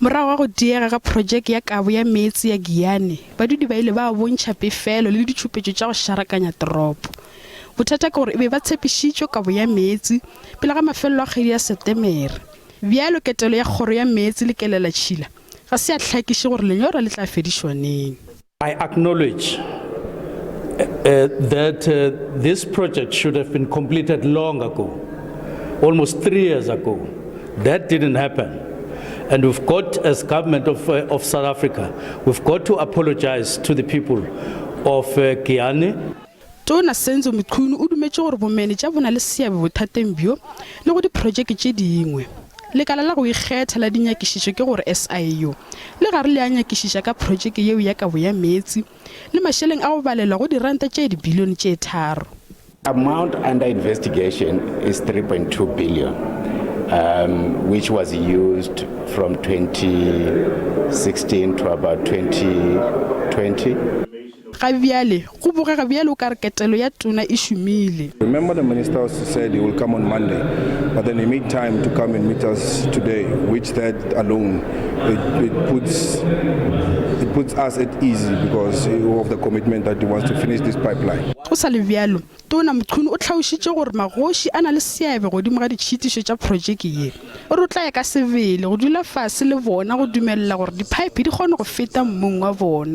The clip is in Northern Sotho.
Morago go diega ga projeke ya kabo ya meetse ya Giyani, badudi ba ile ba bontšha pefelo le ditšhupetšo tša go šarakanya toropo. Bothata ke gore e be ba tshepišitšwe kabo ya meetse pele ga mafelelo a kgwedi ya Setemere. Bjalo ketelo ya kgoro ya meetse le kelelatšhila ga se a hlakiše gore lenyora le tla fedišwa neng. I acknowledge that this project should have been completed long ago, almost 3 years ago. That didn't happen. And we've got, as government of South Africa, we've got to apologize to the people of Giyani. Tona Mchunu o dumetše gore bomene tša bona le seabe bothateng bjo le go diprojeke tše dingwe. Lekala la go ikgetha la dinyakišišo ke gore SIU le gare le a nyakišiša ka projeke yeo ya kabo ya meetse le mašeleng a go balelwa go diranta tše dibilione tše 3. Amount under investigation is 3.2 billion, which was used from 2016 to about 2020. Gabiale go bogega bjalo ka re ketelo ya tona e šomile. Remember the minister said he will come on Monday, but then he made time to come and meet us today, which that alone it puts us at ease because of the commitment that he wants to finish this pipeline. Go sa le bjalo Tona Mchunu o tlhaošitše gore magoši a na le seabe godimo ga ditšhitišo tša projeke ye. O re o tla ya ka sebele go dula fase le bona go dumelela gore dipipe di kgone go feta mmung wa bona.